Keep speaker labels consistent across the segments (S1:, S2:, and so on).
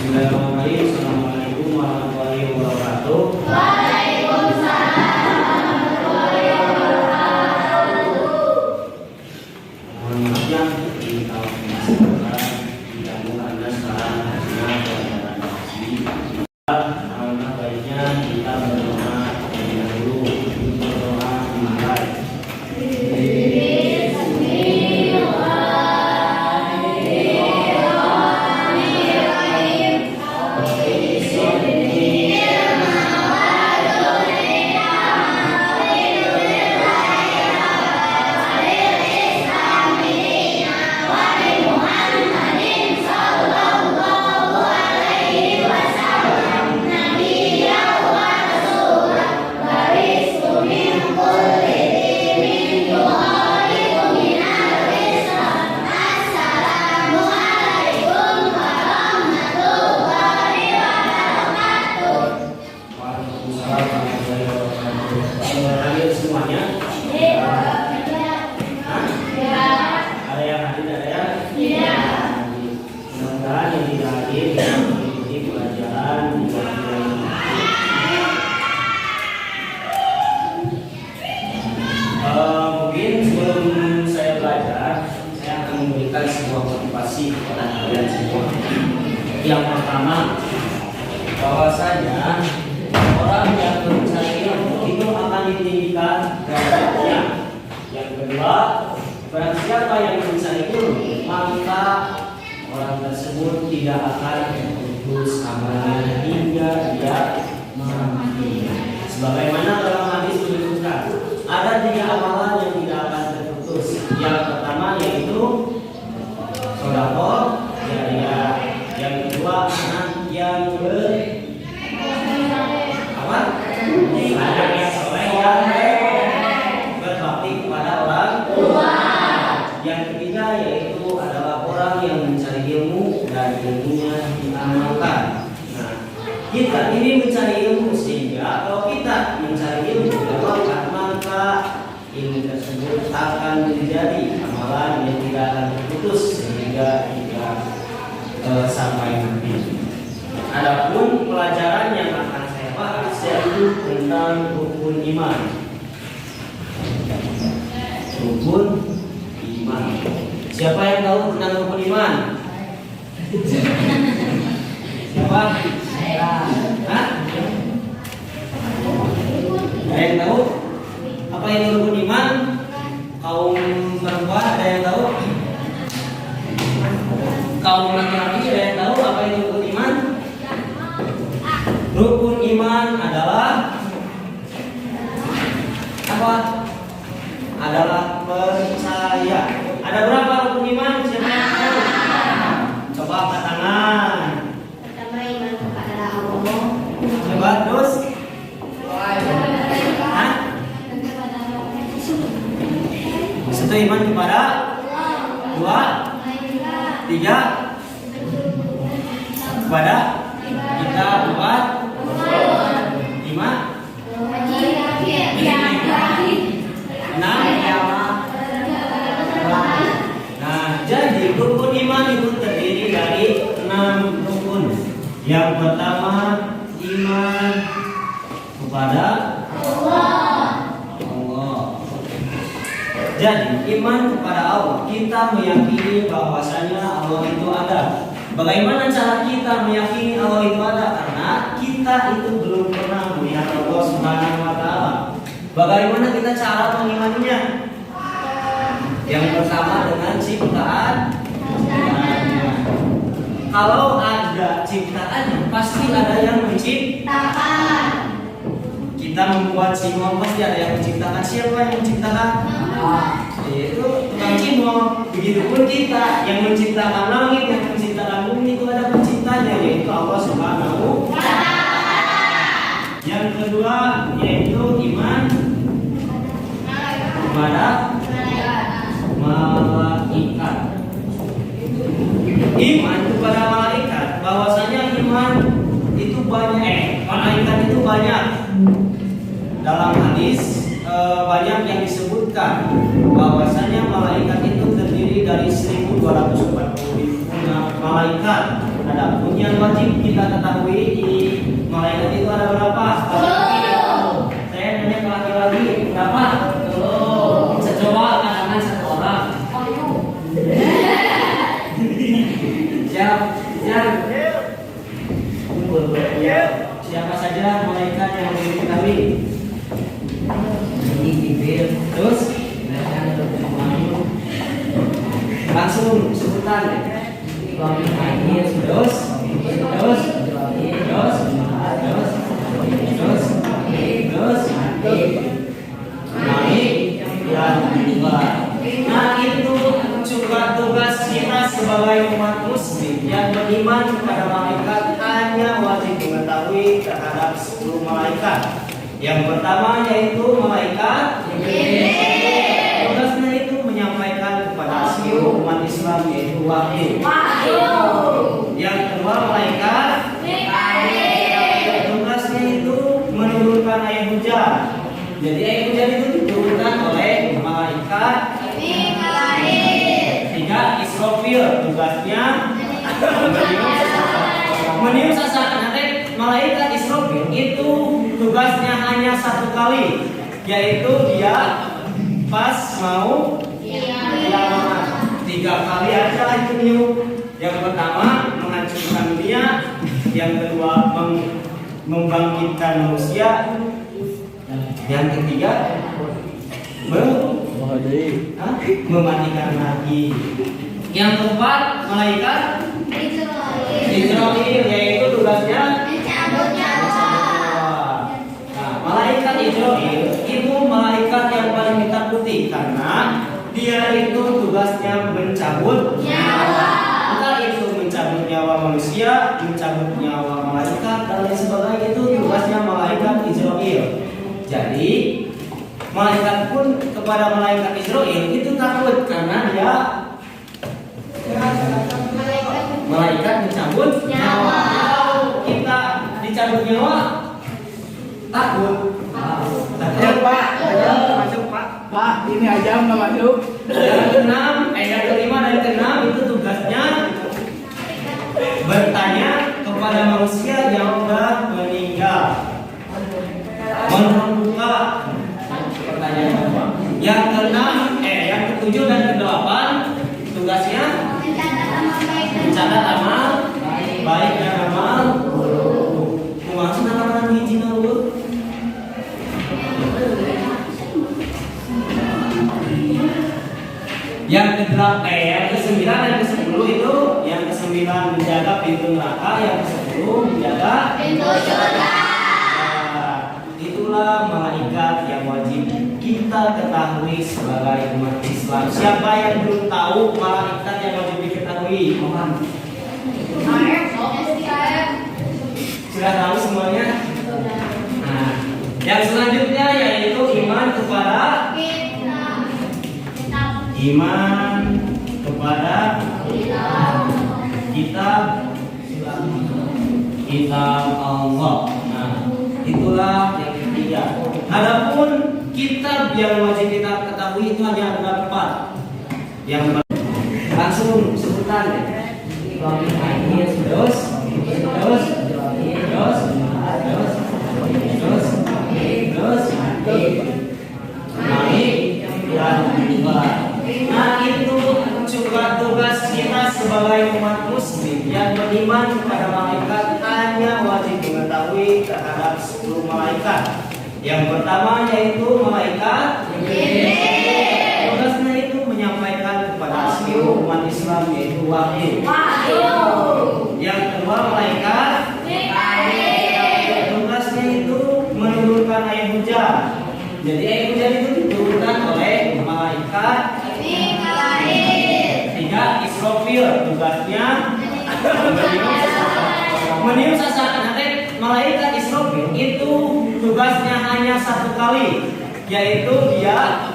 S1: Bismillahirrahmanirrahim. Assalamualaikum warahmatullahi wabarakatuh. Mohon maaf yang kita masyarakat diganggu karena sekarang hasilnya pelajaran ngaji. Alangkah baiknya kita berdoa terlebih dahulu. Berdoa dimulai. Semuanya ada yang hadir, ada yang mudah-mudahan yang tidak hadir yang mengikuti pelajaran di bagian mungkin sebelum saya belajar saya akan memberikan sebuah motivasi kepada kalian semua. Yang pertama, bahwasanya orang yang mencari ilmu itu akan ditinggikan derajatnya. Yang kedua, barang siapa yang mencari ilmu, maka orang tersebut tidak akan putus amalnya hingga dia mati. Sebagaimana dalam hadis disebutkan, ada 3 amalan yang tidak akan terputus. Yang pertama yaitu sedekah jariyah. Yang kedua, anak yang anak yang soleh yang berbakti kepada orang tua. Yang ketiga yaitu adalah orang yang mencari ilmu dan ilmunya diamalkan. Nah, kita ini mencari ilmu sehingga kalau kita mencari ilmu diamalkan, maka ilmu tersebut akan menjadi amalan yang tidak akan terputus sehingga kita sampai nanti. Adapun pelajaran yang akan saya bahas yaitu tentang rukun iman. Rukun iman. Siapa yang tahu tentang rukun iman? Siapa? Hah? Ada yang tahu? Apa itu rukun iman? Kaum perempuan ada yang tahu? Kaum laki-laki ada yang tahu apa itu rukun iman? Rukun iman adalah apa? Adalah percaya. Ada berapa rukun iman? Siapa yang tahu? Coba angkat tangan.
S2: Pertama, iman kepada Allah.
S1: Coba terus. Hah? Satu, iman kepada 2, 3 kepada kita, 4, 5, 6. Nah, jadi rukun iman itu terdiri dari 6 rukun. Yang pertama, iman kepada Allah. Jadi iman kepada Allah, kita meyakini bahwasanya Allah itu ada. Bagaimana cara kita meyakini Allah itu ada? Karena kita itu belum pernah melihat Allah Subhanahu wa taala. Bagaimana kita cara mengimaninya? Yang pertama dengan ciptaan. Kalau ada ciptaannya, pasti ada yang menciptakan. Kita membuat cimol, pasti ada yang menciptakan. Siapa yang menciptakan? Yaitu tukang cimol. Begitupun kita yang menciptakan langit, yang menciptakan bumi, itu ada penciptanya, yaitu Allah Subhanahu wa taala. Yang kedua yaitu iman kepada malaikat. Iman kepada malaikat, bahwasanya iman itu banyak, malaikat itu banyak. Dalam hadis banyak yang disebutkan bahwasanya malaikat itu terdiri dari 1240 malaikat. Adapun yang wajib kita ketahui di malaikat itu ada berapa? Saya nanya ke laki-laki, berapa? Coba katakan satu orang. Siap, siap. Siapa saja malaikat yang wajib diketahui? Terus langsung sebutan. Nah itu juga tugas kita sebagai umat muslim yang beriman kepada malaikat hanya wajib mengetahui terhadap 10 malaikat. Yang pertama yaitu malaikat tugasnya itu menyampaikan kepada seluruh umat Islam yaitu wahyu. Yang kedua malaikat tugasnya itu menurunkan air hujan. Jadi air hujan itu diturunkan oleh malaikat. Tiga Israfil tugasnya meniup sesat. Nanti malaikat Israfil itu tugasnya hanya satu kali, yaitu dia pas mau kiamat. 3 kali aja itu niup. Yang pertama menghancurkan dunia, yang kedua membangkitkan manusia, yang ketiga mematikan lagi. Yang keempat malaikat Israfil, yaitu tugasnya mencabut nyawa. Nah, malaikat Israfil itu malaikat yang paling ditakuti karena dia itu tugasnya mencabut nyawa. Entah itu mencabut nyawa manusia, mencabut nyawa malaikat dan lain sebagainya, itu tugasnya malaikat Israfil. Jadi malaikat pun kepada malaikat Israfil itu takut karena dia malaikat mencabut nyawa. Kalau kita dicabut nyawa takut.
S3: Masuk Pak, masuk Pak. Pak, ini aja nggak masuk.
S1: Yang keenam, yang kelima dan keenam itu tugasnya bertanya kepada manusia yang sudah meninggal. Membuka pertanyaan kedua. Yang keenam, yang ketujuh dan kedelapan tugasnya mencatat amal baik dan amal buruk. Maksud amal hiji buruk. Yang ke-8, yang ke-9 dan ke-10 itu, yang ke-9 menjaga pintu neraka, yang ke-10 menjaga pintu surga. Itulah malaikat yang wajib kita ketahui sebagai umat Islam. Siapa yang belum tahu malaikat yang wajib diketahui? Mohon. Sudah tahu semuanya? Nah, yang selanjutnya yaitu iman kepada kitab Allah. Nah, itulah yang ketiga. Adapun kitab yang wajib kita ketahui itu hanya ada 4. Yang langsung sebutan. Nah itu juga tugas kita sebagai umat muslim yang beriman kepada malaikat hanya wajib mengetahui terhadap 10 malaikat. Yang pertama yaitu malaikat tugasnya itu menyampaikan kepada seluruh umat Islam yaitu wahyu. Yang kedua malaikat tugasnya itu menurunkan air hujan. Jadi air hujan itu diturunkan oleh malaikat. 3 Israfil tugasnya meniup sesat. Nanti malaikat Israfil itu tugasnya hanya satu kali, yaitu dia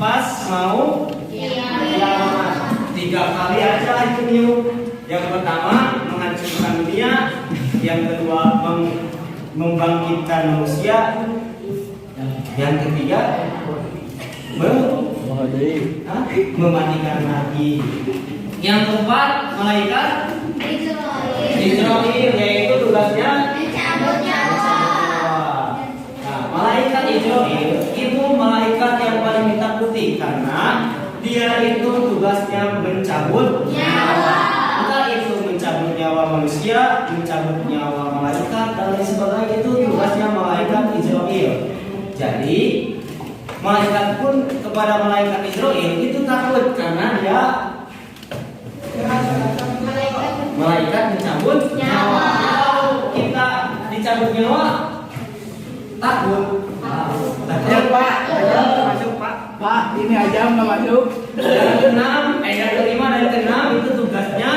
S1: pas mau kiamat. 3 kali aja itu niup. Yang pertama menghancurkan dunia, yang kedua membangkitkan manusia, yang ketiga mematikan lagi. Yang keempat malaikat Israil yaitu tugasnya
S2: Mencabut nyawa.
S1: Nah, malaikat Israil itu malaikat yang paling ditakuti karena dia itu tugasnya mencabut
S2: Nyawa.
S1: Entah itu mencabut nyawa manusia, mencabut nyawa malaikat dan lain sebagainya, itu tugasnya malaikat Israil. Jadi malaikat pun kepada malaikat Israil itu takut karena dia malaikat mencabut nyawa. Kalau kita dicabut nyawa takut.
S3: Ya Pak, Ajam masuk Pak. Pak, ini Ajam nggak masuk.
S1: Yang keenam, yang kelima dan keenam itu tugasnya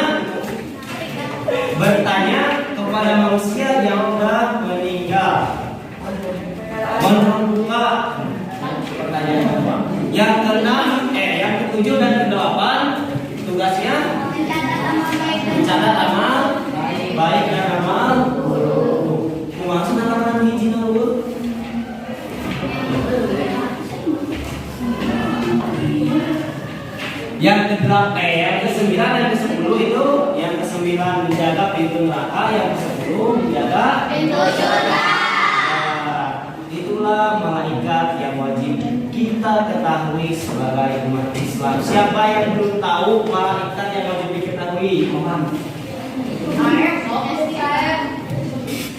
S1: bertanya kepada manusia yang sudah meninggal. Membuka pertanyaan kedua. Yang keenam, yang ketujuh dan kedelapan tugasnya mencatat amal baik dan amal buruk. Maksud amal hiji dulu. Yang kedelapan, yang kesembilan dan kesepuluh itu, yang kesembilan menjaga pintu neraka, yang kesepuluh menjaga
S2: Pintu surga.
S1: Nah, itulah malaikat yang wajib kita ketahui sebagai umat Islam. Siapa yang belum tahu malaikat yang wajib diketahui? Mohon.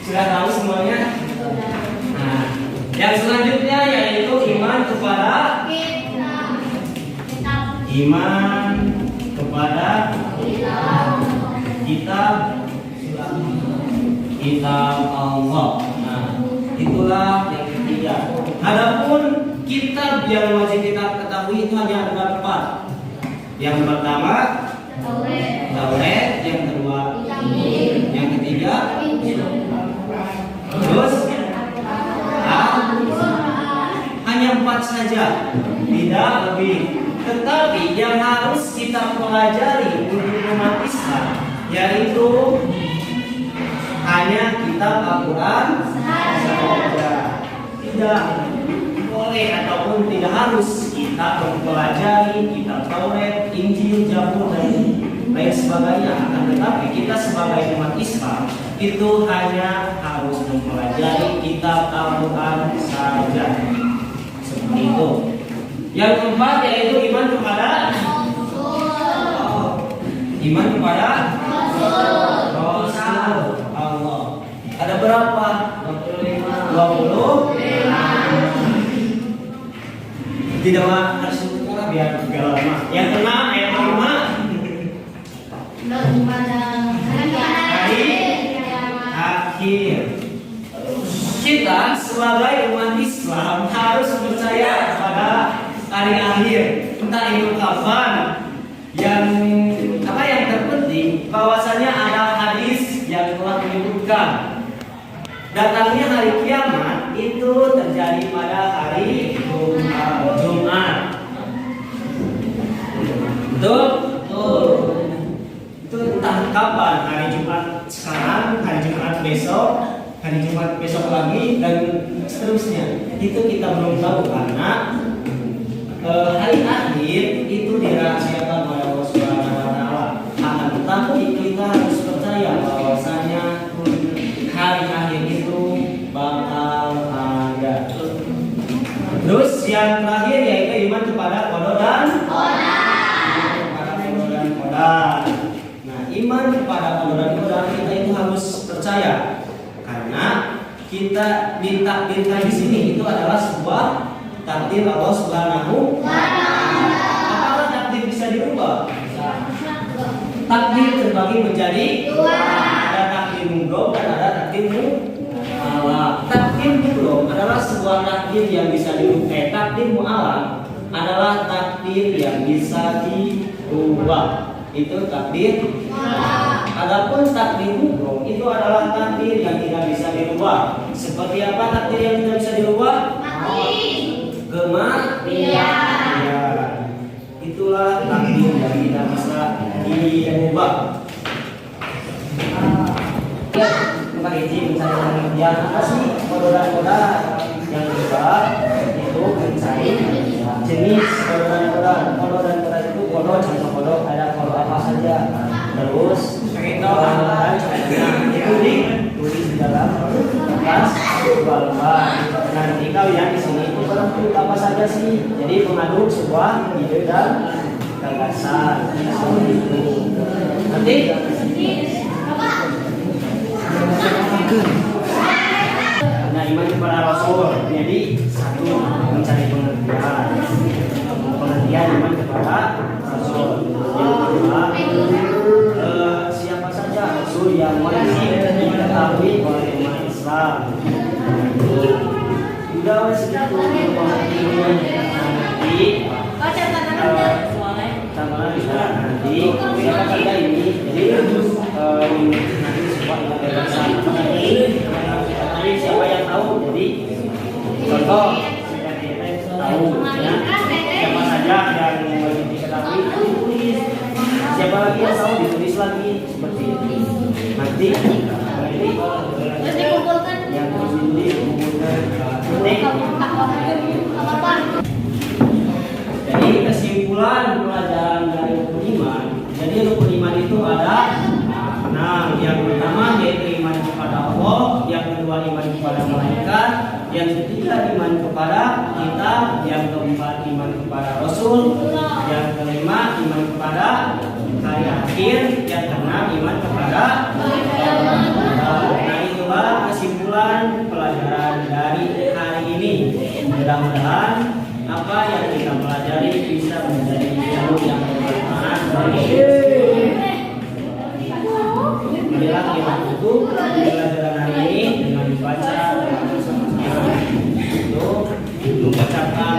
S1: Sudah tahu semuanya? Nah, yang selanjutnya yaitu iman kepada kitab Allah. Nah, itulah yang ketiga. Adapun kitab yang wajib kita ketahui itu hanya ada 4. Yang pertama Taurat, yang kedua yang ketiga terus hanya 4 saja, tidak lebih. Tetapi yang harus kita pelajari untuk umat Islam yaitu hanya kitab Al-Quran saja. Tidak boleh ataupun tidak harus kita mempelajari kitab Taurat, Injil, Zabur dan lain sebagainya. Akan tetapi kita sebagai umat Islam itu hanya harus mempelajari kitab Al-Quran saja. Seperti itu. Yang keempat yaitu iman kepada iman kepada Rasul Allah. Ada berapa? 25. Tidak harus kurang biar gak lama. Yang keenam, yang kelima hari akhir. Kita sebagai umat Islam harus percaya pada hari akhir. Entah itu kapan. Yang terpenting bahwasanya ada hadis yang telah menyebutkan datangnya hari kiamat itu terjadi pada hari Jumat. Betul? Itu entah kapan, hari Jumat sekarang, hari Jumat besok, hari Jumat besok lagi dan seterusnya. Itu kita belum tahu karena hari akhir itu dirahasiakan oleh Allah Subhanahu wa taala. Akan tetapi kita harus percaya bahwasanya hari akhir itu bakal ada. Terus yang terakhir yaitu iman kepada qada dan qadar. Nah, iman kepada qada dan qadar kita itu harus percaya karena kita ditakdirkan di sini itu adalah sebuah takdir Allah Subhanahu wa taala. Apakah takdir bisa dirubah? Takdir terbagi menjadi 2. Ada takdir mudhaf dan ada takdir mu'allaq. Takdir mudhaf adalah sebuah takdir yang bisa dirubah. Takdir mu'allaq adalah takdir yang bisa dirubah. Itu takdir mu'allaq. Adapun takdir mudhaf itu adalah takdir yang tidak bisa dirubah. Seperti apa takdir yang tidak bisa dirubah? Kematian. Itulah takdir yang tidak bisa dirubah. Terima izin mencari yang apa sih koda-koda yang kedua itu mencari jenis koda-koda. Koda itu kodo, contoh kodo ada kodo apa saja. Terus contoh berlomba-lomba. Nanti kalian di sini itu menempuh apa saja sih? Jadi mengadu sebuah ide dan gagasan. Seperti itu. Nanti nah, iman kepada Rasul. Jadi satu mencari pengertian iman kepada Rasul. Yang kedua, siapa saja Rasul yang wajib diketahui oleh umat Islam. Sudah segitu nanti siapa saja ini. Jadi nanti sebuah gagasan tapi siapa yang tahu? Jadi contoh tahu ya, siapa saja yang wajib diketahui ditulis, siapa lagi yang tahu ditulis lagi seperti itu. Nanti yang terus dikumpulkan. Jadi kesimpulan pelajaran dari rukun iman. Jadi rukun iman itu ada 6. Yang pertama yaitu iman kepada Allah, yang kedua iman kepada malaikat, yang ketiga iman kepada kitab, yang keempat iman kepada Rasul, yang kelima iman kepada hari akhir, yang keenam iman kepada Allah. Nah, itulah kesimpulan pelajaran dari hari ini. Mudah-mudahan apa yang kita pelajari bisa menjadi ilmu yang bermanfaat bagi marilah kita tutup pelajaran hari ini dengan membaca bersama-sama. Untuk mengucapkan